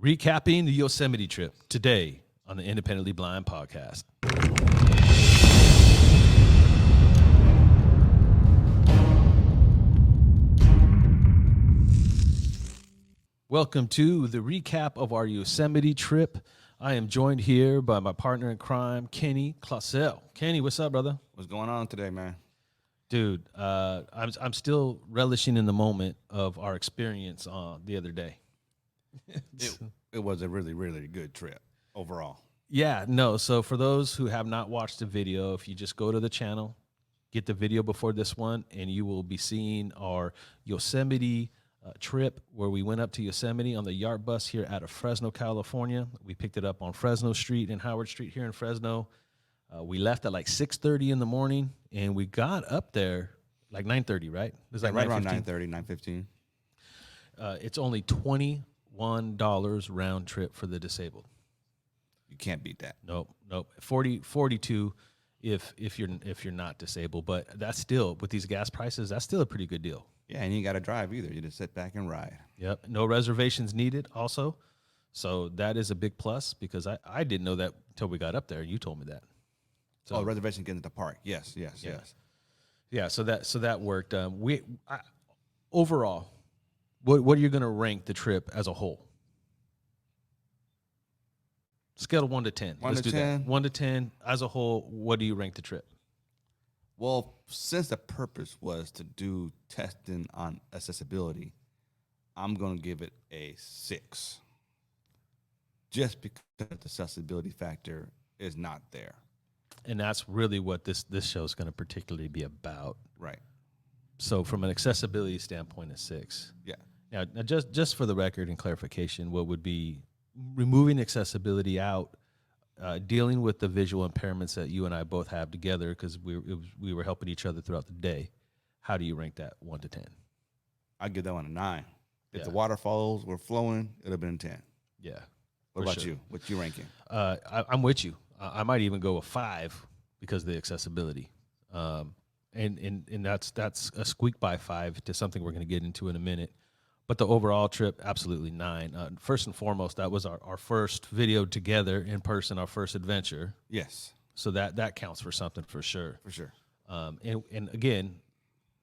Recapping the Yosemite trip today on the Independently Blind podcast. Welcome to the recap of our Yosemite trip. I am joined here by my partner in crime, Kenny Clausell. Kenny, what's up, brother? What's going on today, man? Dude, I'm still relishing in the moment of our experience the other day. It was a really, really good trip overall. Yeah, no. So for those who have not watched the video, if you just go to the channel, get the video before this one, and you will be seeing our Yosemite trip where we went up to Yosemite on the Yart bus here out of Fresno, California. We picked it up on Fresno Street and Howard Street here in Fresno. We left at like 6:30 in the morning, and we got up there like 9:30, right? It was like right around 9:30, 9:15. It's only $21 round trip for the disabled. You can't beat that. Nope. 42 if you're not disabled, but that's still, with these gas prices, that's still a pretty good deal. Yeah, and you ain't got to drive either. You just sit back and ride. Yep. No reservations needed also. So that is a big plus because I didn't know that until we got up there. You told me that. So, reservation getting to the park. Yes. Yeah, so that worked. Overall, what are you going to rank the trip as a whole? Scale of 1 to 10. Let's do 10? that. 1 to 10 as a whole. What do you rank the trip? Well, since the purpose was to do testing on accessibility, I'm going to give it a 6. Just because the accessibility factor is not there. And that's really what this show is going to particularly be about. Right. So from an accessibility standpoint, a 6. Yeah. Now just for the record and clarification, what would be removing accessibility out, dealing with the visual impairments that you and I both have together because we were helping each other throughout the day. How do you rank that 1 to 10? I'd give that one a 9. If Yeah. the waterfalls were flowing, it would have been a 10. Yeah. What about you? What you ranking? I'm with you. I might even go a 5 because of the accessibility. And that's a squeak by 5 to something we're going to get into in a minute. But the overall trip, absolutely 9. First and foremost, that was our first video together in person, our first adventure. Yes. So that counts for something for sure. For sure. And again,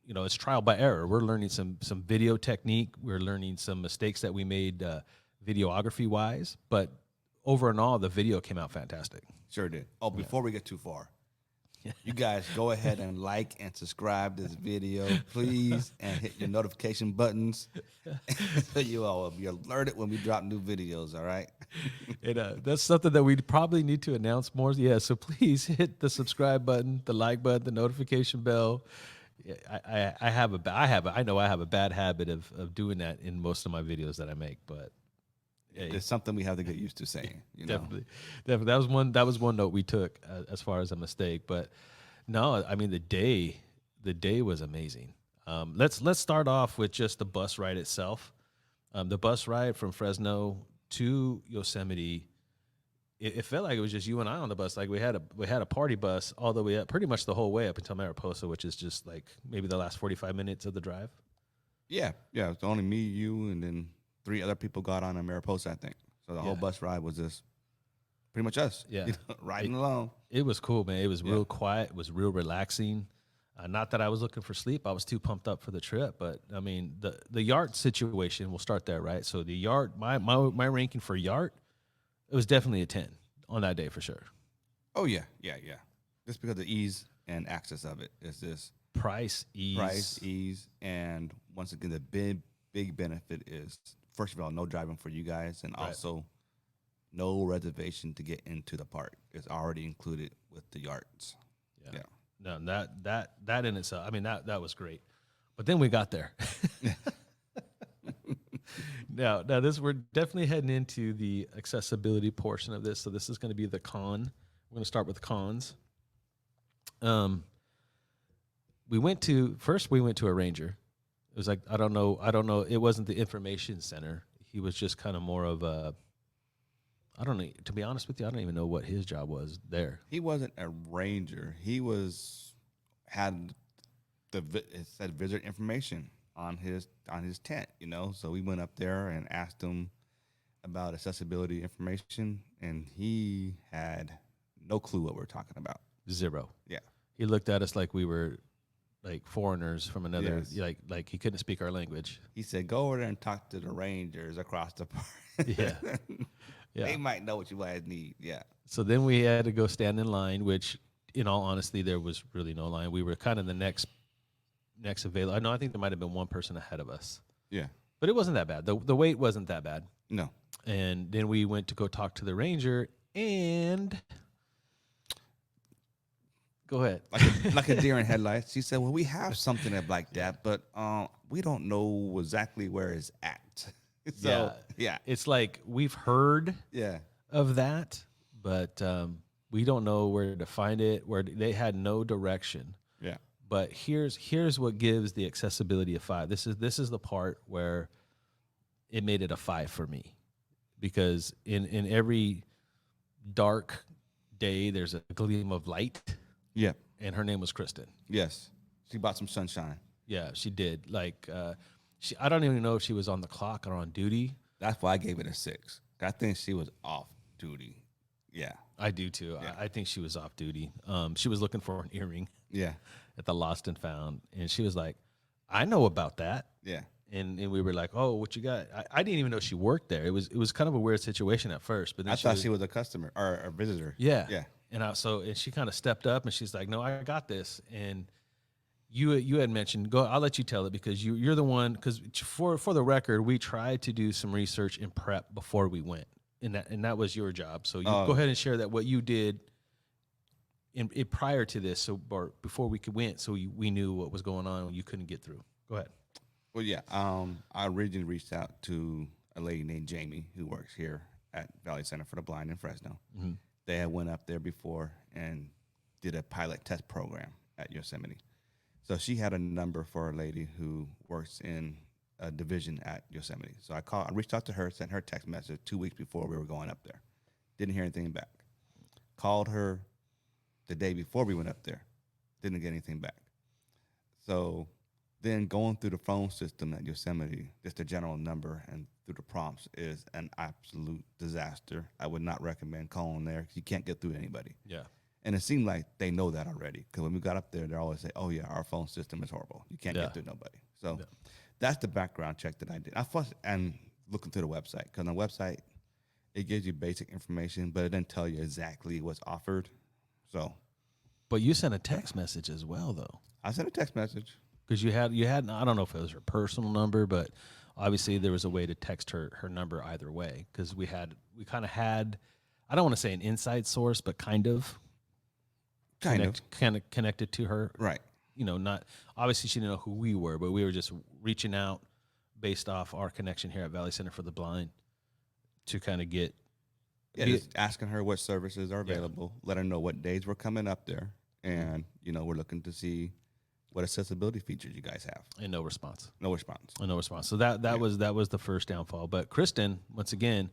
it's trial by error. We're learning some video technique. We're learning some mistakes that we made videography wise. But over and all, the video came out fantastic. Sure did. Oh, before we get too far, you guys go ahead and like and subscribe this video, please, and hit your notification buttons so you all will be alerted when we drop new videos, all right? And that's something that we probably need to announce more. Yeah, so please hit the subscribe button, the like button, the notification bell. I have a bad habit of doing that in most of my videos that I make, but it's something we have to get used to saying. Definitely. That was one note we took as far as a mistake. But no, I mean the day was amazing. Let's start off with just the bus ride itself. The bus ride from Fresno to Yosemite, it felt like it was just you and I on the bus. Like we had a party bus all the way up, pretty much the whole way up until Mariposa, which is just like maybe the last 45 minutes of the drive. Yeah. It's only me, you, and then 3 other people got on in Mariposa, I think. So the whole bus ride was just pretty much us. Yeah. Riding along. It was cool, man. It was real quiet. It was real relaxing. Not that I was looking for sleep. I was too pumped up for the trip. But, I mean, the Yart situation, we'll start there, right? So the Yart, my ranking for Yart, it was definitely a 10 on that day for sure. Oh, yeah. Just because of the ease and access of it is this. Price, ease. And once again, the big benefit is, first of all, no driving for you guys, and also no reservation to get into the park. It's already included with the Yarts. Yeah. No, that in itself, I mean, that was great. But then we got there. Now we're definitely heading into the accessibility portion of this. So this is going to be the con. We're going to start with the cons. We went to a ranger. It was like, I don't know. It wasn't the information center. He was just kind of more of a, I don't know. To be honest with you, I don't even know what his job was there. He wasn't a ranger. He had it said visitor information on his tent, So we went up there and asked him about accessibility information, and he had no clue what we're talking about. Zero. Yeah. He looked at us like we were like foreigners from another, Yes. like he couldn't speak our language. He said, "Go over there and talk to the rangers across the park. Yeah. They Yeah. might know what you guys need." Yeah. So then we had to go stand in line, which, in all honesty, there was really no line. We were kind of the next available. I know. I think there might have been one person ahead of us, Yeah. but it wasn't that bad. The wait wasn't that bad. No. And then we went to go talk to the ranger, and go ahead. Like a deer in headlights. She said, "Well, we have something like that, but we don't know exactly where it's at." So yeah. It's like we've heard Yeah. of that, but we don't know where to find it. Where they had no direction. Yeah. But here's what gives the accessibility a 5. This is the part where it made it a 5 for me, because in every dark day there's a gleam of light, Yeah. and her name was Kristen. Yes. She bought some sunshine. Yeah, she did. Like I don't even know if she was on the clock or on duty. That's why I gave it a 6. I think she was off duty. Yeah. I do too. Yeah. I think she was off duty. She was looking for an earring Yeah. at the Lost and Found, and she was like, "I know about that." Yeah. And we were like, "Oh, what you got?" I didn't even know she worked there. It was kind of a weird situation at first, but then I thought she was a customer or a visitor. yeah, Yeah. And she kind of stepped up and she's like, "No, I got this." And you had mentioned, go. I'll let you tell it, because you're the one. Because for the record, we tried to do some research and prep before we went, and that was your job. So you go ahead and share that what you did in prior to this, or before we went, so we knew what was going on when you couldn't get through. Go ahead. Well, yeah. I originally reached out to a lady named Jamie who works here at Valley Center for the Blind in Fresno. Mm-hmm. They had went up there before and did a pilot test program at Yosemite. So she had a number for a lady who works in a division at Yosemite. So I reached out to her, sent her a text message 2 weeks before we were going up there. Didn't hear anything back. Called her the day before we went up there. Didn't get anything back. So then going through the phone system at Yosemite, just a general number and through the prompts is an absolute disaster. I would not recommend calling there because you can't get through to anybody. Yeah. And it seemed like they know that already, because when we got up there, they always say, "Oh yeah, our phone system is horrible. You can't get through nobody." So that's the background check that I did. I first and looking through the website, because on the website it gives you basic information, but it doesn't tell you exactly what's offered. So, But you sent a text message as well, though. I sent a text message. Because you had I don't know if it was her personal number, but obviously there was a way to text her number either way, because we kind of had, I don't want to say an inside source, but kind of connected to her. Right. Not obviously she didn't know who we were, but we were just reaching out based off our connection here at Valley Center for the Blind to kind of get just asking her what services are available, let her know what days we're coming up there, and we're looking to see what accessibility features you guys have. And no response. No response. No response. So that was the first downfall. But Kristen, once again,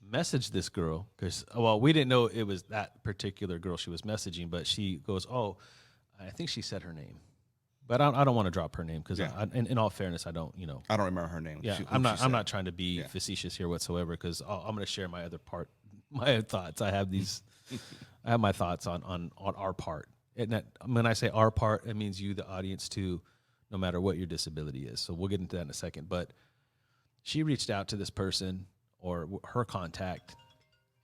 messaged this girl, because we didn't know it was that particular girl she was messaging, but she goes, "Oh, I think she said her name," but I don't want to drop her name, because in all fairness, I don't I don't remember her name. Yeah, I'm not trying to be facetious here whatsoever, because I'm going to share my other part, my thoughts. I have these, I have my thoughts on our part. And that, when I say our part, it means you, the audience, too, no matter what your disability is. So we'll get into that in a second. But she reached out to this person, or her contact,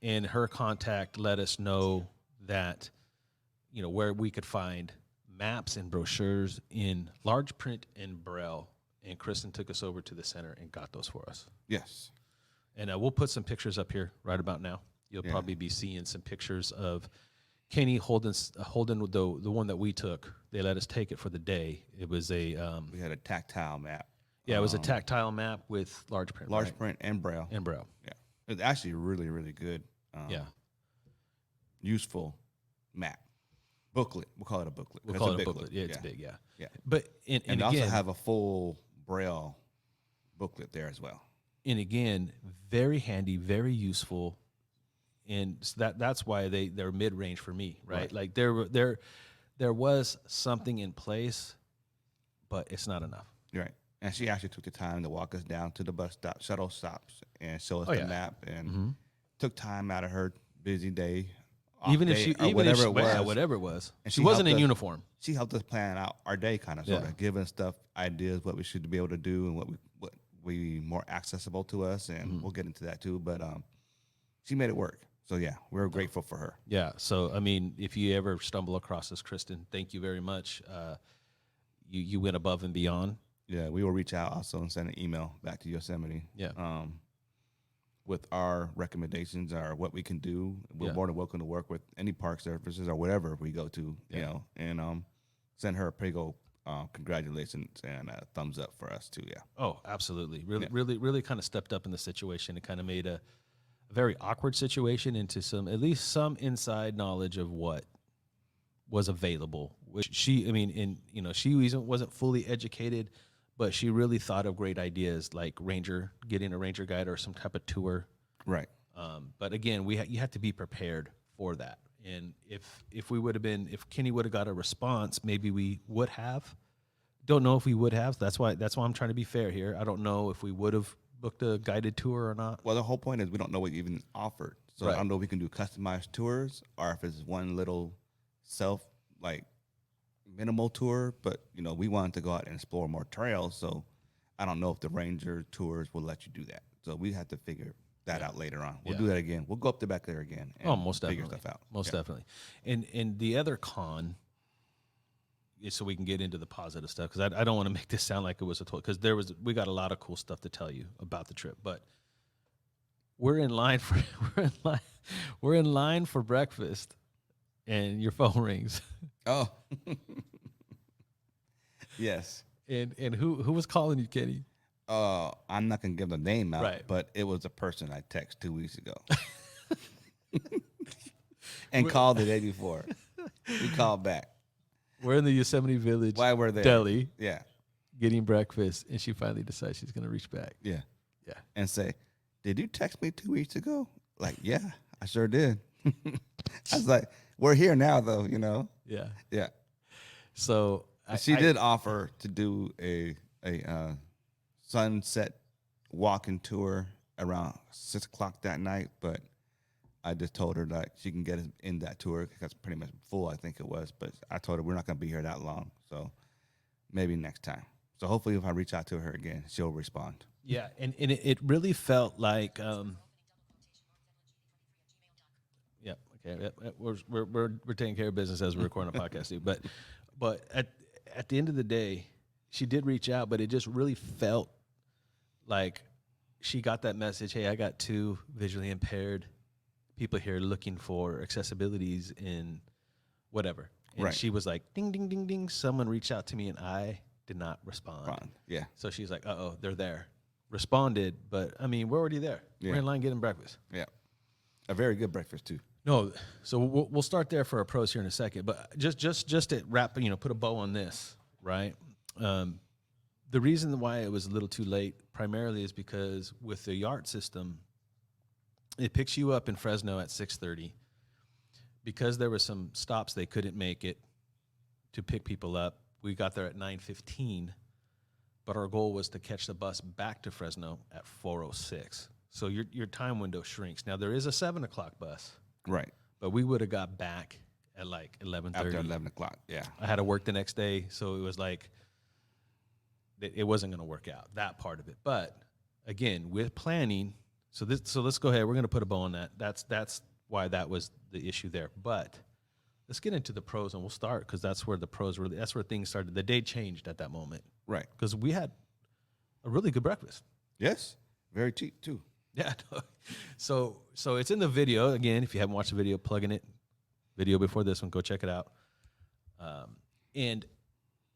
and her contact let us know that, where we could find maps and brochures in large print and Braille. And Kristen took us over to the center and got those for us. Yes. And we'll put some pictures up here right about now. You'll probably be seeing some pictures of Kenny holding the one that we took. They let us take it for the day. It was we had a tactile map. Yeah, it was a tactile map with large print. Large print and Braille. And Braille. Yeah. It's actually really, really good. Useful map. Booklet. We'll call it a booklet. We'll call it a booklet. Yeah, it's big, yeah. Yeah. But and they again, also have a full Braille booklet there as well. And again, very handy, very useful. And so that's why they're mid-range for me, right? Like there was something in place, but it's not enough. Right. And she actually took the time to walk us down to the bus stop, shuttle stops, and show us Oh the yeah. map, and Hmm. took time out of her busy day, off Even if day, she, or even if whatever she, it yeah, was. whatever it was, And she she wasn't helped in us. uniform. She helped us plan out our day, kind of, sort Yeah. of, giving us stuff, ideas, what we should be able to do, and what we more accessible to us, and Hmm. we'll get into that too. But she made it work. So yeah, we're grateful for her. Yeah. So I mean, if you ever stumble across this, Kristen, thank you very much. You went above and beyond. Yeah, we will reach out also and send an email back to Yosemite. Yeah. With our recommendations or what we can do. We're Yeah. more than welcome to work with any park services or whatever we go to, Yeah. and send her a pretty go congratulations and a thumbs up for us too. Yeah. Oh, absolutely. Really, Yeah. really, really kind of stepped up in the situation. It kind of made a very awkward situation into some, at least some inside knowledge of what was available. Which she, I mean, she wasn't fully educated, but she really thought of great ideas like getting a ranger guide or some type of tour. Right. But again, you have to be prepared for that. And if Kenny would have got a response, maybe we would have. Don't know if we would have. That's why I'm trying to be fair here. I don't know if we would have booked a guided tour or not. Well, the whole point is we don't know what you even offered. So I Right. don't know if we can do customized tours or if it's one little self like minimal tour. But we wanted to go out and explore more trails. So I don't know if the ranger tours will let you do that. So we have to figure that out later on. We'll Yeah. do that again. We'll go up the back there again. And Oh, most figure definitely. stuff out. Most Yeah. definitely. And the other con is so we can get into the positive stuff because I don't want to make this sound like it was a total because we got a lot of cool stuff to tell you about the trip, but we're in line for we're in line for breakfast, and your phone rings, Oh, yes. and who was calling you, Kenny? I'm not gonna give the name out, Right. but it was a person I texted 2 weeks ago, and called the day before. We called back We're in the Yosemite Village while we're there. deli Yeah, getting breakfast, and she finally decides she's gonna reach back. yeah, Yeah. and say, "Did you text me 2 weeks ago?" Like, yeah, I sure did. I was like, "We're here now, though." Yeah. Yeah. So She did offer to do a sunset walking tour around 6 o'clock that night, but I just told her that she can get us in that tour because it's pretty much full, I think it was. But I told her we're not going to be here that long, so maybe next time. So hopefully, if I reach out to her again, she'll respond. Yeah, and it really felt like yeah, okay, we're taking care of business as we're recording a podcast, dude. But at the end of the day, she did reach out, but it just really felt like she got that message. Hey, I got two visually impaired people here looking for accessibilities in whatever, and Right. she was like, ding, ding, ding, ding. Someone reached out to me, and I did not respond. Fine. Yeah. So she's like, "Uh-oh, they're there." Responded, but I mean, we're already there. We're Yeah. in line getting breakfast. Yeah. A very good breakfast too. No, so we'll start there for our pros here in a second. But just to wrap, put a bow on this, right? The reason why it was a little too late primarily is because with the YART system, it picks you up in Fresno at 6:30. Because there were some stops they couldn't make it to pick people up. We got there at 9:15. But our goal was to catch the bus back to Fresno at 4:06. So your time window shrinks. Now there is a 7 o'clock bus, Right. but we would have got back at like 11:30. After 11 o'clock. Yeah. I had to work the next day, so it was like it wasn't going to work out, that part of it. But again, with planning, so let's go ahead. We're going to put a bow on that. That's why that was the issue there. But let's get into the pros, and we'll start because that's where that's where things started. The day changed at that moment. Right. Because we had a really good breakfast. Yes. Very cheap too. Yeah. So it's in the video. Again, if you haven't watched the video, plug in it. Video before this one, go check it out. And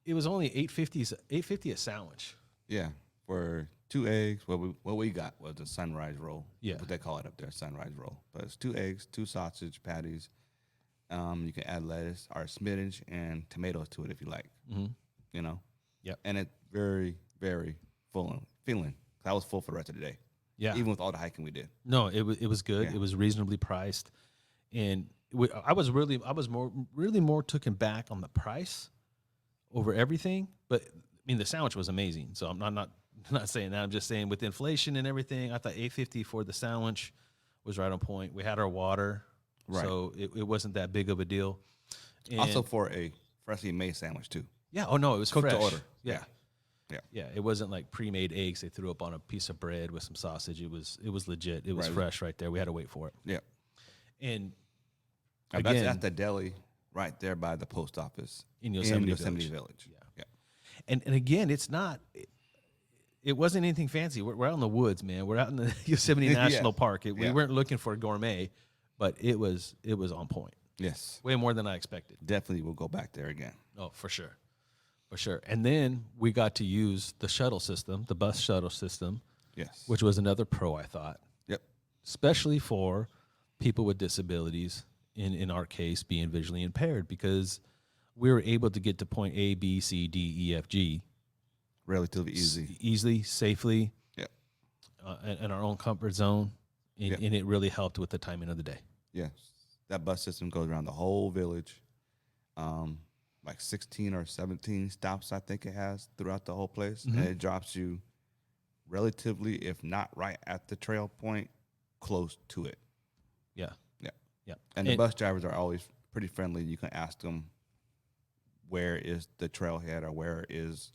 it was only $8.50 a sandwich. Yeah. For 2 eggs. What we got was a sunrise roll. Yeah. What they call it up there, sunrise roll. But it's 2 eggs, 2 sausage patties. You can add lettuce or spinach and tomatoes to it if you like. Mm-hmm. Yep. And it's very, very filling. I was full for the rest of the day. Yeah. Even with all the hiking we did. No, it was good. Yeah. It was reasonably priced, and I was really more taken back on the price over everything. But mean, the sandwich was amazing. So I'm not not saying that. I'm just saying with inflation and everything, I thought 850 for the sandwich was right on point. We had our water, Right. so it wasn't that big of a deal. And Also for a freshly made sandwich too. yeah, oh no, it was Cooked fresh. to order. Yeah. Yeah. Yeah, it wasn't like pre-made eggs they threw up on a piece of bread with some sausage. It was legit. It was Right. fresh right there. We had to wait for it. Yeah. And And that's again, at the deli right there by the post office in Yosemite Village. Yeah. Yeah. And again, it's not. It wasn't anything fancy. We're out in the woods, man. We're out in the Yosemite Yeah. National Park. We Yeah. weren't looking for gourmet, but it was on point. Yes. Way more than I expected. Definitely will go back there again. Oh, for sure. For sure. And then we got to use the shuttle system, the bus shuttle system, Yes. which was another pro, I thought, Yep. especially for people with disabilities, in our case, being visually impaired, because we were able to get to point A, B, C, D, E, F, G Relatively easy. easily, safely, Yep. in our own comfort zone. And, Yep. and it really helped with the timing of the day. Yes. That bus system goes around the whole village. Like 16 or 17 stops, I think it has throughout the whole place. Mm-hmm. And it drops you relatively, if not right at the trail point, close to it. Yeah. Yeah. Yeah. And the bus drivers are always pretty friendly. You can ask them where is the trailhead or where is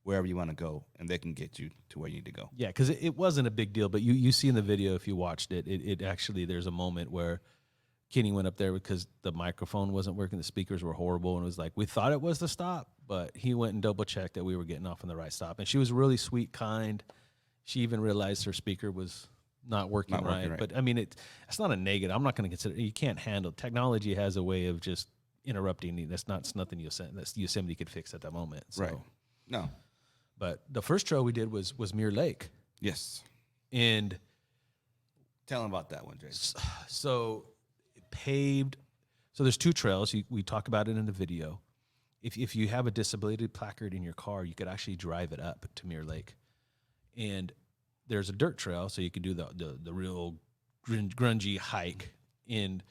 wherever you want to go, and they can get you to where you need to go. Yeah, because it wasn't a big deal, but you see in the video, if you watched it, it actually, there's a moment where Kenny went up there because the microphone wasn't working, the speakers were horrible, and it was like, we thought it was the stop, but he went and double checked that we were getting off on the right stop. And she was really sweet, kind. She even realized her speaker was not working, right. But I mean, it's not a negative. I'm not going to consider, you can't handle, technology has a way of just interrupting. It's nothing Yosemite could fix at that moment. So. Right. No. But the first trail we did was Mirror Lake. Yes. And Tell them about that one, Jay. so paved. So there's two trails. We talk about it in the video. If you have a disability placard in your car, you could actually drive it up to Mirror Lake. And there's a dirt trail, so you can do the real grungy hike. And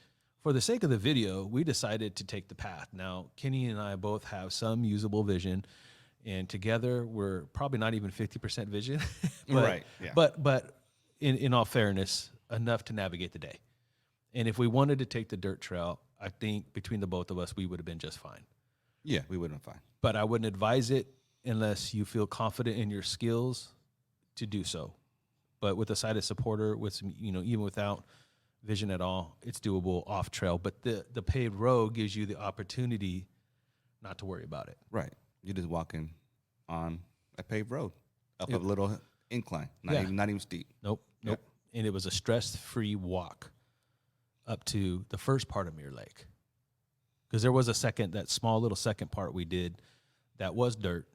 for the sake of the video, we decided to take the path. Now, Kenny and I both have some usable vision, and together we're probably not even 50% vision. But, right. Yeah. But in all fairness, enough to navigate the day. And if we wanted to take the dirt trail, I think between the both of us, we would have been just fine. Yeah, we would have been fine. But I wouldn't advise it unless you feel confident in your skills to do so. But with a sighted supporter, with some, even without vision at all, it's doable off trail. But the paved road gives you the opportunity not to worry about it. Right. You're just walking on a paved road up a little incline, not even steep. Nope. And it was a stress-free walk up to the first part of Mirror Lake. Because there was that small little second part we did that was dirt.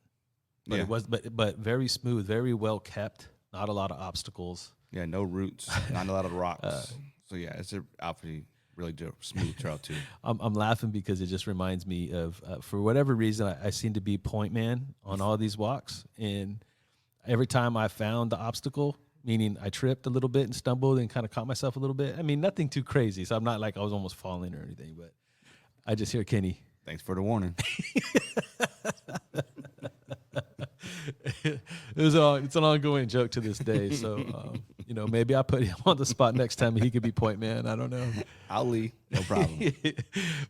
But it was but very smooth, very well kept, not a lot of obstacles. Yeah, no roots, not a lot of rocks. So yeah, it's a obviously really smooth trail too. I'm laughing because it just reminds me of, for whatever reason, I seem to be point man on all these walks. And every time I found the obstacle, meaning I tripped a little bit and stumbled and kind of caught myself a little bit. I mean, nothing too crazy. So I'm not like I was almost falling or anything, but I just hear Kenny. Thanks for the warning. It's an ongoing joke to this day. So, maybe I put him on the spot next time and he could be point man. I don't know. I'll leave. No problem.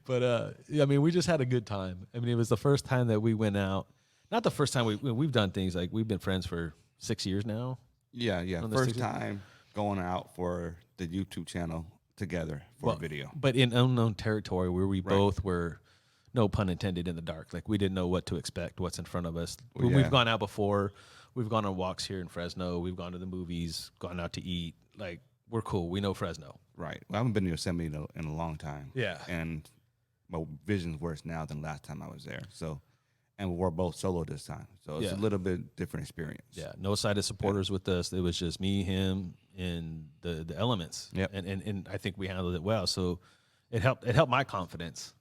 But, we just had a good time. I mean, it was the first time that we went out. Not the first time we've done things like we've been friends for 6 years now. Yeah. First time going out for the YouTube channel together for a video. But in unknown territory where we both were, no pun intended, in the dark. Like we didn't know what to expect, what's in front of us. Well, We've gone out before. We've gone on walks here in Fresno. We've gone to the movies, gone out to eat. Like we're cool. We know Fresno. Right. Well, I haven't been to Yosemite in a long time. Yeah. And my vision's worse now than last time I was there. So, and we're both solo this time. So it's a little bit different experience. Yeah. No sighted supporters with us. It was just me, him, and the elements. Yep. And I think we handled it well. So it helped my confidence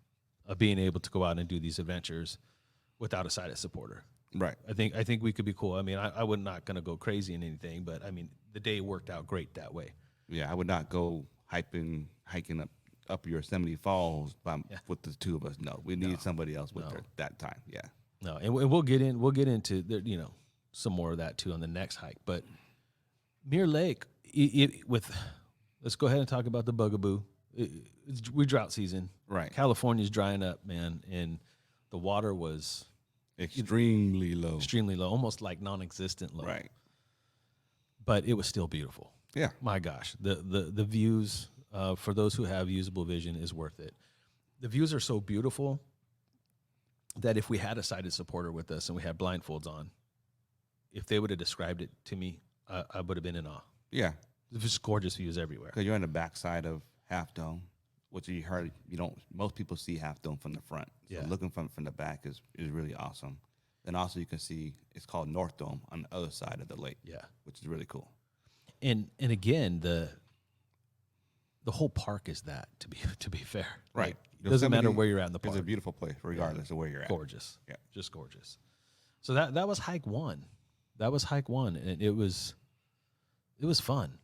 of being able to go out and do these adventures without a sighted supporter. Right. I think we could be cool. I mean, I would not going to go crazy in anything, but I mean, the day worked out great that way. Yeah, I would not go hiking up Yosemite Falls with the two of us. No, we need somebody else with her that time. Yeah. No, and we'll get into the, some more of that too on the next hike. But Mirror Lake, let's go ahead and talk about the bugaboo. We're drought season. Right. California's drying up, man, and the water was Extremely low. extremely low, almost like non-existent low. Right. But it was still beautiful. Yeah. My gosh, the views for those who have usable vision is worth it. The views are so beautiful that if we had a sighted supporter with us and we had blindfolds on, if they would have described it to me, I would have been in awe. Yeah. It's just gorgeous views everywhere. Because you're on the backside of Half Dome, which you don't, most people see Half Dome from the front. So Yeah. looking from the back is really awesome. Then also you can see, it's called North Dome on the other side of the lake. Yeah. Which is really cool. And again, the whole park is that, to be fair. Right. Like, it doesn't matter Yosemite where you're at in the park. It's a beautiful place, regardless of where you're at. Gorgeous. Yeah. Just gorgeous. So that was hike one. That was hike one. And it was fun.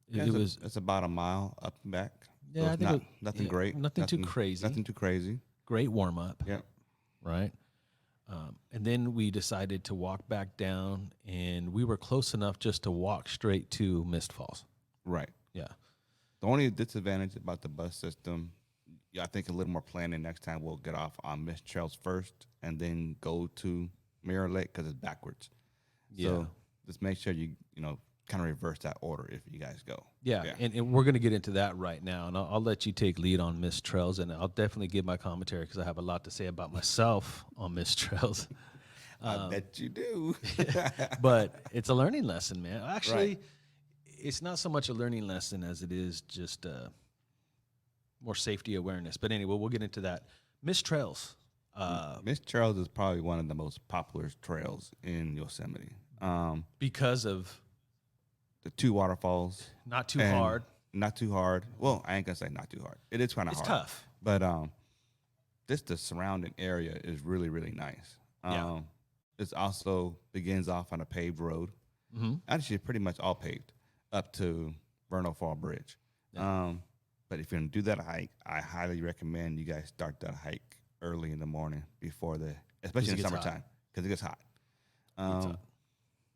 Yeah, it's about a mile up and back. Yeah, So I it's think nothing great. Nothing too crazy. Nothing too crazy. Great warm up. Yeah. Right. And then we decided to walk back down, and we were close enough just to walk straight to Mist Falls. Right. Yeah. The only disadvantage about the bus system, I think a little more planning next time. We'll get off on Mist Trails first and then go to Mirror Lake because it's backwards. Yeah. So just make sure you kind of reverse that order if you guys go. Yeah. And we're going to get into that right now, and I'll let you take lead on Mist Trails, and I'll definitely give my commentary because I have a lot to say about myself on Mist Trails. I bet you do. But it's a learning lesson, man. Actually, Right. It's not so much a learning lesson as it is just more safety awareness. But anyway, we'll get into that. Mist Trails. Mist Trails is probably one of the most popular trails in Yosemite. Because of The two waterfalls. not too and hard. Not too hard. Well, I ain't gonna say not too hard. It is kind of It's hard. tough. But just the surrounding area is really, really nice. Yeah. It also begins off on a paved road. Mm-hmm. Actually, pretty much all paved up to Vernal Fall Bridge. Yeah. But if you're gonna do that hike, I highly recommend you guys start that hike early in the morning especially in the summertime, because it gets hot.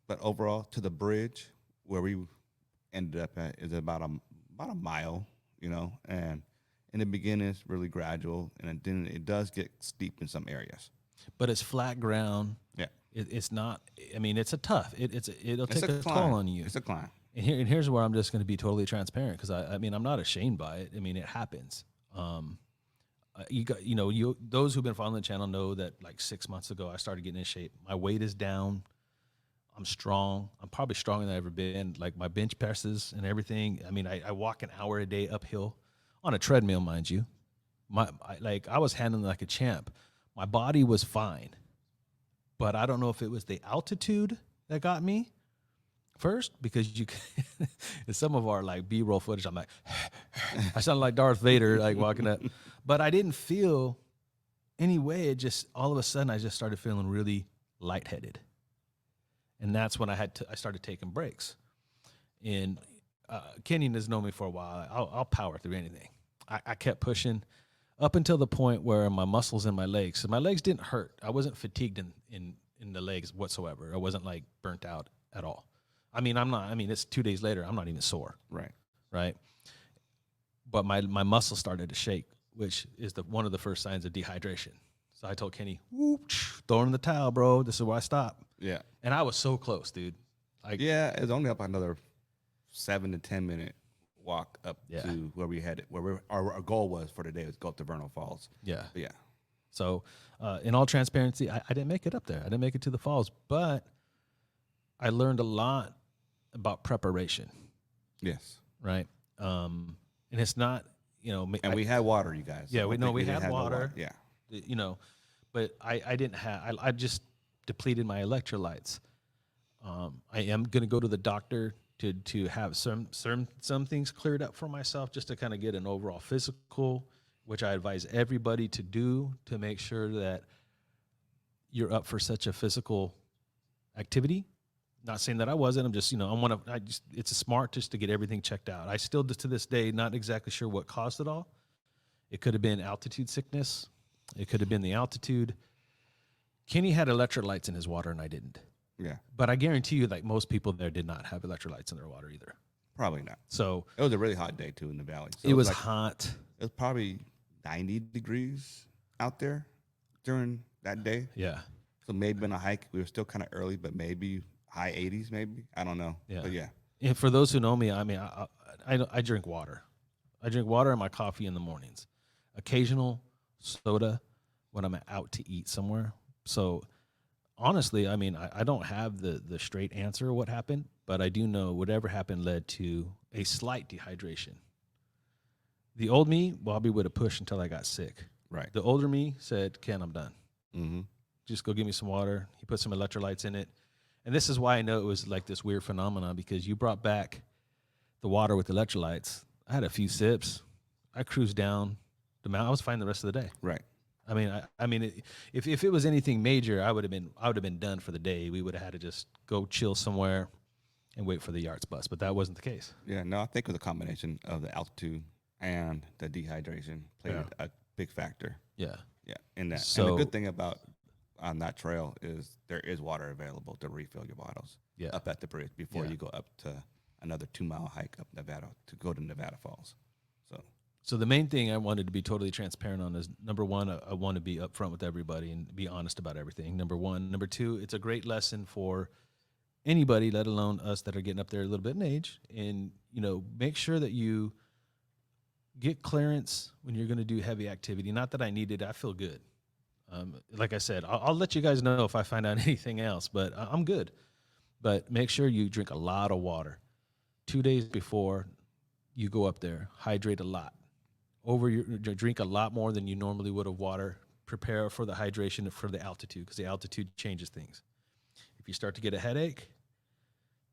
But overall, to the bridge where we ended up at is about a mile, and in the beginning it's really gradual, and then it does get steep in some areas. But it's flat ground. Yeah, It's not. I mean, it's it'll it's take a climb. toll on you. It's a climb. And here's where I'm just going to be totally transparent because I mean I'm not ashamed by it. I mean it happens. Those who've been following the channel know that like 6 months ago I started getting in shape. My weight is down. I'm strong. I'm probably stronger than I've ever been. Like my bench presses and everything. I mean I walk an hour a day uphill on a treadmill, mind you. I was handling like a champ. My body was fine, but I don't know if it was the altitude that got me first, because you can, in some of our like B-roll footage, I'm like, I sound like Darth Vader, like walking up, but I didn't feel any way. It just, all of a sudden I just started feeling really lightheaded. And that's when I started taking breaks. And Kenyon has known me for a while. I'll power through anything. I kept pushing up until the point where my muscles in my legs, so my legs didn't hurt. I wasn't fatigued in the legs whatsoever. I wasn't like burnt out at all. I mean, it's 2 days later. I'm not even sore. Right. But my muscles started to shake, which is one of the first signs of dehydration. So I told Kenny, throw in the towel, bro. This is where I stop. Yeah. And I was so close, dude. It's only up another 7 to 10 minute walk up to where we had it, where our goal was for the day was go up to Vernal Falls. Yeah. But yeah. So in all transparency, I didn't make it up there. I didn't make it to the falls, but I learned a lot about preparation. Yes. Right. And it's not, and we had water, you guys. Yeah, So we had water. Yeah. But I didn't have, I just depleted my electrolytes. I am going to go to the doctor to have some things cleared up for myself, just to kind of get an overall physical, which I advise everybody to do to make sure that you're up for such a physical activity. Not saying that I wasn't. I'm just, it's smart just to get everything checked out. I still, to this day, not exactly sure what caused it all. It could have been altitude sickness. It could have been the altitude. Kenny had electrolytes in his water and I didn't. Yeah, But I guarantee you, like most people there did not have electrolytes in their water either. probably not. So It was a really hot day too in the valley. So it was like, hot. it was probably 90 degrees out there during that day. Yeah. So maybe on a hike, we were still kind of early, but maybe high 80s, maybe. I don't know. Yeah. But yeah. And for those who know me, I mean, I drink water. I drink water and my coffee in the mornings. Occasional soda when I'm out to eat somewhere. So honestly, I mean, I don't have the straight answer what happened, but I do know whatever happened led to a slight dehydration. The old me, Bobby would have pushed until I got sick. Right. The older me said, Ken, I'm done. Mm-hmm. Just go give me some water. He put some electrolytes in it. And this is why I know it was like this weird phenomenon, because you brought back the water with electrolytes. I had a few sips. I cruised down the mountain. I was fine the rest of the day. Right. I mean, if it was anything major, I would have been done for the day. We would have had to just go chill somewhere and wait for the Yards bus. But that wasn't the case. Yeah. No, I think it was a combination of the altitude and the dehydration played a big factor. Yeah. Yeah. In that. So, and the good thing about on that trail is there is water available to refill your bottles yeah. up at the bridge before you go up to another 2-mile hike up Nevada to go to Nevada Falls. So the main thing I wanted to be totally transparent on is, number one, I want to be upfront with everybody and be honest about everything. Number one. Number two, it's a great lesson for anybody, let alone us that are getting up there a little bit in age. And, make sure that you get clearance when you're going to do heavy activity. Not that I need it. I feel good. Like I said, I'll let you guys know if I find out anything else, but I'm good. But make sure you drink a lot of water. 2 days before you go up there, hydrate a lot. Drink a lot more than you normally would of water. Prepare for the hydration for the altitude, because the altitude changes things. If you start to get a headache,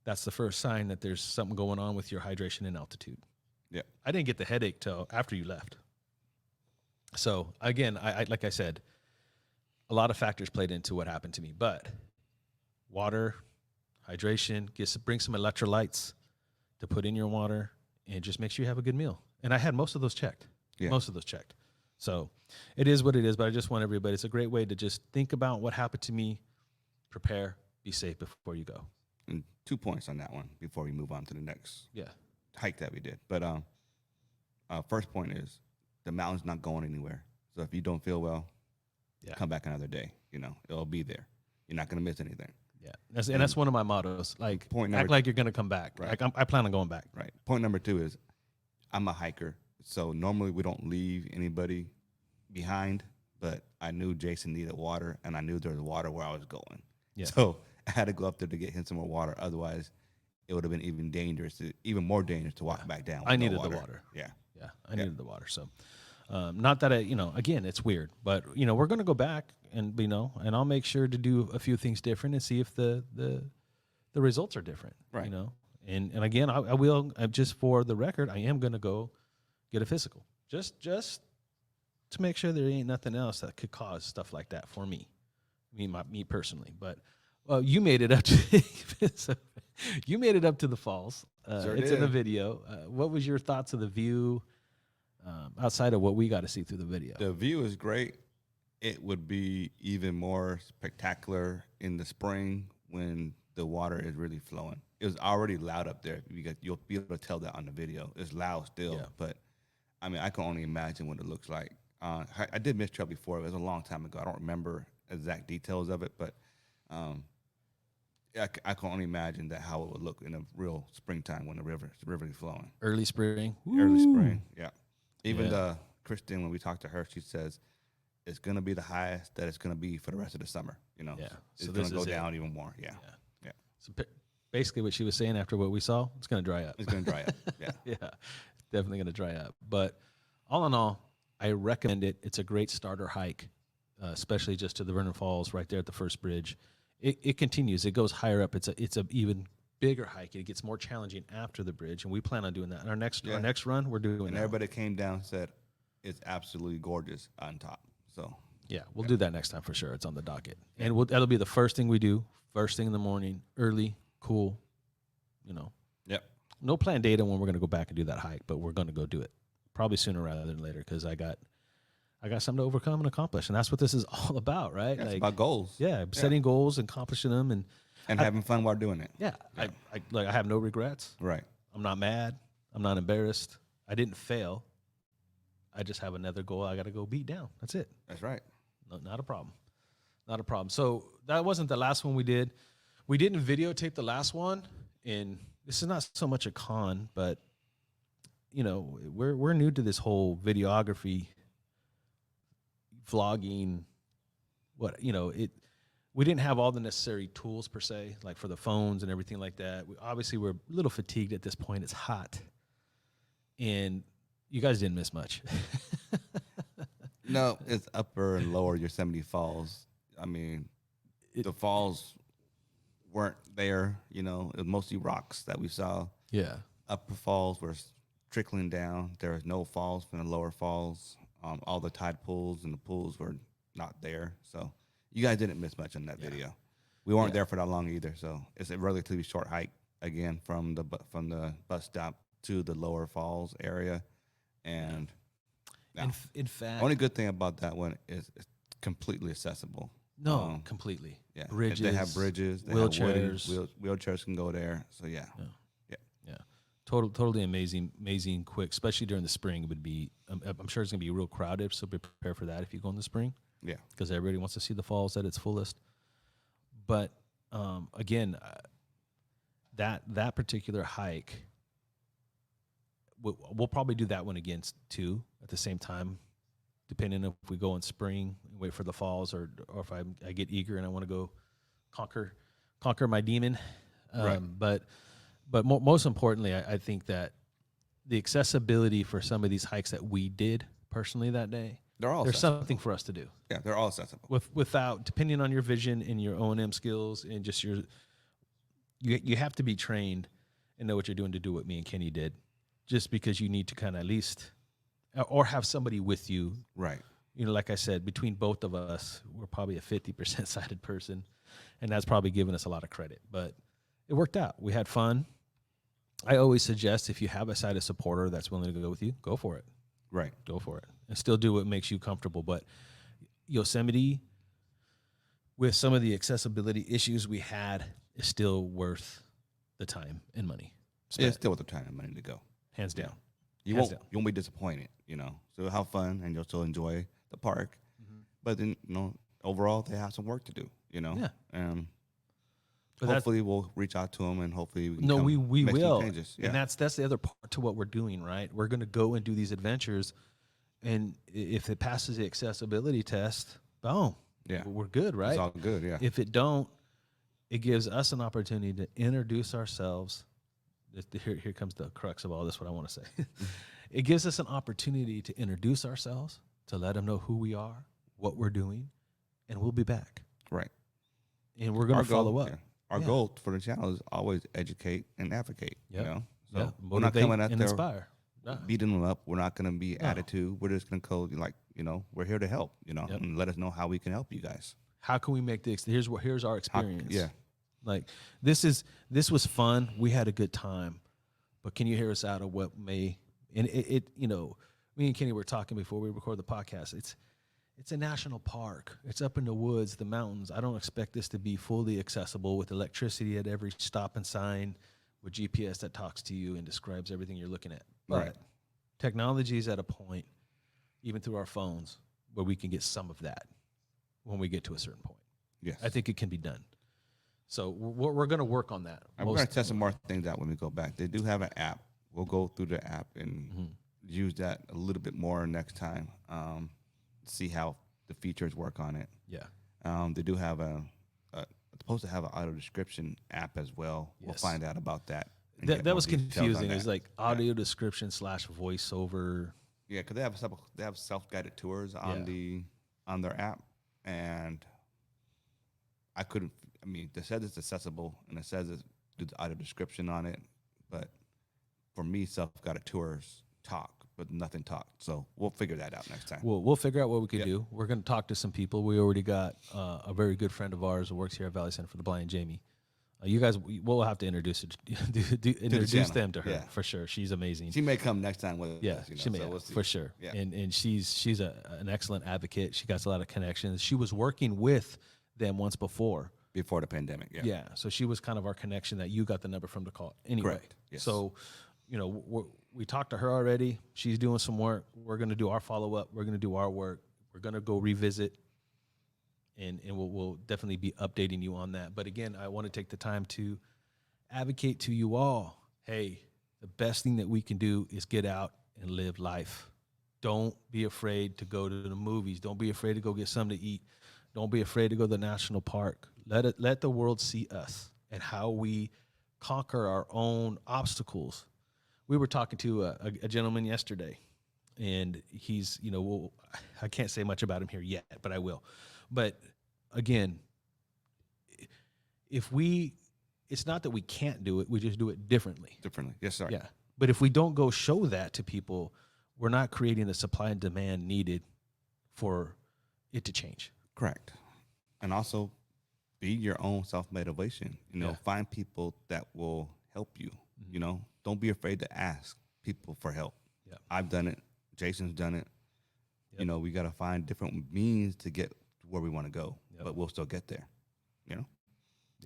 that's the first sign that there's something going on with your hydration and altitude. Yeah. I didn't get the headache till after you left. So again, I like I said, a lot of factors played into what happened to me, but water, hydration, bring some electrolytes to put in your water, and just make sure you have a good meal. And I had most of those checked. Yeah. Most of those checked. So it is what it is, but I just want everybody, it's a great way to just think about what happened to me, prepare, be safe before you go. And 2 points on that one before we move on to the next hike that we did. But first point is the mountain's not going anywhere. So if you don't feel well, come back another day. It'll be there. You're not going to miss anything. Yeah, that's one of my mottos. Like, act like you're going to come back. Right. Like I plan on going back. Right. Point number 2 is I'm a hiker, so normally we don't leave anybody behind, but I knew Jason needed water, and I knew there was water where I was going. Yeah. So I had to go up there to get him some more water. Otherwise, it would have been even more dangerous to walk back down. I needed the water. Yeah. Yeah, I needed the water. So, not that again, it's weird, but we're going to go back and and I'll make sure to do a few things different and see if the results are different. Right. And again, I will, just for the record, I am going to go get a physical, just to make sure there ain't nothing else that could cause stuff like that for me personally. But you made it up to you made it up to the falls. Sure it's did. in the video. What was your thoughts of the view outside of what we got to see through the video? The view is great. It would be even more spectacular in the spring when the water is really flowing. It was already loud up there. You'll be able to tell that on the video. It's loud still, but I mean, I can only imagine what it looks like. I did Mist Trail before. It was a long time ago. I don't remember exact details of it, but I can only imagine how it would look in a real springtime when the river is flowing. Early spring. Early spring, yeah. Even Kristen, when we talked to her, she says it's going to be the highest that it's going to be for the rest of the summer. Yeah. It's going to go down even more. Yeah. So basically, what she was saying after what we saw, it's going to dry up. It's going to dry up. Yeah. Yeah, it's definitely going to dry up. But all in all, I recommend it. It's a great starter hike, especially just to the Vernon Falls right there at the first bridge. It continues. It goes higher up. It's a even bigger hike. It gets more challenging after the bridge, and we plan on doing that. In our next run, we're doing And that. everybody came down and said it's absolutely gorgeous on top. So we'll do that next time for sure. It's on the docket, and that'll be the first thing we do. First thing in the morning, early, cool. Yep. No planned date on when we're going to go back and do that hike, but we're going to go do it probably sooner rather than later, because I I got something to overcome and accomplish, and that's what this is all about, right? Yeah, it's about goals. Yeah, setting goals and accomplishing them, and And having fun while doing it. yeah, I have no regrets. Right. I'm not mad. I'm not embarrassed. I didn't fail. I just have another goal I got to go beat down. That's it. That's right. No, not a problem. Not a problem. So that wasn't the last one we did. We didn't videotape the last one, and this is not so much a con, but you know, we're new to this whole videography, vlogging. What you know, it. We didn't have all the necessary tools per se, like for the phones and everything like that. Obviously, we're a little fatigued at this point. It's hot, and you guys didn't miss much. No, it's upper and lower Yosemite Falls. I mean, the falls weren't there. You know, it was mostly rocks that we saw. Yeah. Upper falls were trickling down. There was no falls from the lower falls. All the tide pools and the pools were not there. So you guys didn't miss much on that video. We weren't there for that long either. So it's a relatively short hike again from the bus stop to the lower falls area. And now, in fact, only good thing about that one is it's completely accessible. no, completely. Yeah, Bridges. They have bridges. They wheelchairs. Have wheelchairs can go there. So yeah. Totally amazing, quick, especially during the spring. It would be, I'm sure it's gonna be real crowded, so be prepared for that if you go in the spring. Yeah, because everybody wants to see the falls at its fullest. But again, that particular hike, we'll probably do that one again too at the same time, depending if we go in spring and wait for the falls, or if I get eager and I want to go conquer my demon. Right. But most importantly, I think that the accessibility for some of these hikes that we did personally that day, there's accessible. Something for us to do. Yeah, they're all accessible. Without, depending on your vision and your O&M skills and just you have to be trained and know what you're doing to do what me and Kenny did, just because you need to kind of at least, or have somebody with you. Right. You know, like I said, between both of us, we're probably a 50% sighted person, and that's probably given us a lot of credit. But it worked out. We had fun. I always suggest if you have a sighted supporter that's willing to go with you, go for it. Right. Go for it. And still do what makes you comfortable. But Yosemite, with some of the accessibility issues we had, is still worth the time and money. It's still worth the time and money to go. Hands down. You won't be disappointed, you know. So have fun and you'll still enjoy the park. Mm-hmm. But then, you know, overall they have some work to do, you know. Yeah. But hopefully we'll reach out to them and hopefully we can we make will. some changes. Yeah. And that's the other part to what we're doing, right? We're going to go and do these adventures, and if it passes the accessibility test, boom, we're good, right? It's all good, yeah. If it don't, it gives us an opportunity to introduce ourselves. Here comes the crux of all this, what I want to say. It gives us an opportunity to introduce ourselves, to let them know who we are, what we're doing, and we'll be back. Right. And we're going to follow up. Yeah. Our goal for the channel is always educate and advocate. Yep. You know, so Motivate we're not coming out and there inspire. beating them up. We're not going to be attitude. We're just going to go like, you know, we're here to help. You know, and let us know how we can help you guys. How can we make this? Here's our experience. Yeah, like this was fun. We had a good time, but can you hear us out of what may? And it you know, me and Kenny were talking before we record the podcast. It's a national park. It's up in the woods, the mountains. I don't expect this to be fully accessible with electricity at every stop and sign, with GPS that talks to you and describes everything you're looking at. But technology is at a point, even through our phones, where we can get some of that when we get to a certain point. Yes. I think it can be done. So we're going to work on that. We're going to test some more things out when we go back. They do have an app. We'll go through the app and use that a little bit more next time. See how the features work on it. Yeah. They do have supposed to have an auto description app as well. Yes. We'll find out about that. That was confusing. It was like audio description / voiceover. Yeah, because they have self-guided tours on their app, and I couldn't. I mean, they said it's accessible and it says it's do the audio description on it, but for me, self-guided tours talk, but nothing talked. So we'll figure that out next time. We'll figure out what we can do. We're going to talk to some people. We already got a very good friend of ours who works here at Valley Center for the Blind, Jamie. You guys, we'll have to introduce it, introduce channel. them to her Yeah. for sure. She's amazing. She may come next time with Yeah, us. You know, she may so we'll see. for sure. Yeah. And she's an excellent advocate. She got a lot of connections. She was working with them once before. Before the pandemic. Yeah. Yeah, so she was kind of our connection that you got the number from to call. Anyway, Correct. Yes. so we talked to her already. She's doing some work. We're going to do our follow up. We're going to do our work. We're going to go revisit, and we'll definitely be updating you on that. But again, I want to take the time to advocate to you all. Hey, the best thing that we can do is get out and live life. Don't be afraid to go to the movies. Don't be afraid to go get something to eat. Don't be afraid to go to the national park. Let the world see us and how we conquer our own obstacles. We were talking to a gentleman yesterday, and he's, I can't say much about him here yet, but I will. But again, it's not that we can't do it, we just do it differently. Differently. Yes, sir. Yeah. But if we don't go show that to people, we're not creating the supply and demand needed for it to change. Correct. And also be your own self-motivation. Find people that will help you. Mm-hmm. Don't be afraid to ask people for help. Yeah. I've done it. Jason's done it. Yep. We got to find different means to get where we want to go, Yep. but we'll still get there, Yeah.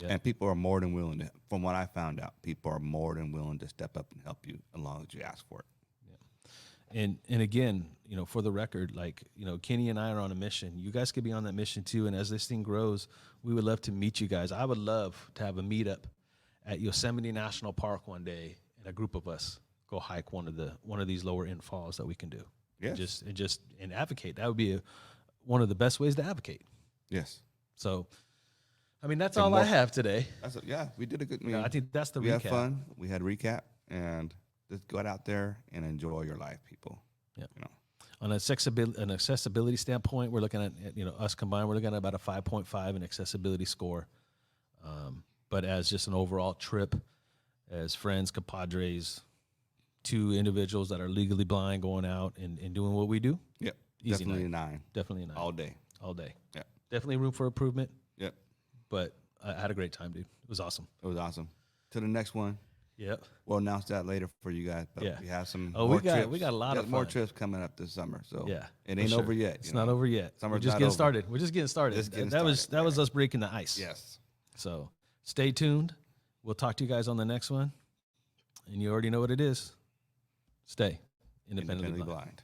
And people are more than willing to, from what I found out, people are more than willing to step up and help you as long as you ask for it. And again, for the record, Kenny and I are on a mission. You guys could be on that mission too. And as this thing grows, we would love to meet you guys. I would love to have a meetup at Yosemite National Park one day, and a group of us go hike one of these lower end falls that we can do. Yes. And advocate. That would be one of the best ways to advocate. Yes. So, that's all I have today. We did a good. I think that's the we recap. had fun. We had recap, and just go out there and enjoy your life, people. Yeah. On an accessibility standpoint, we're looking at us combined. We're looking at about a 5.5 in accessibility score. But as just an overall trip, as friends, compadres, two individuals that are legally blind going out and doing what we do. Yep. Easy Definitely night. 9. Definitely a 9. All day. All day. Yeah. Definitely room for improvement. Yep. But I had a great time, dude. It was awesome. It was awesome. To the next one. Yep. We'll announce that later for you guys. But Yeah. we have some. Oh, more we got trips. a lot of more fun. trips coming up this summer. So Yeah, it for ain't sure. over yet. It's not over yet. We're Summer's just not getting over. started. We're just getting started. Just getting that was started. us breaking the ice. Yes. So stay tuned. We'll talk to you guys on the next one. And you already know what it is. Stay independently blind.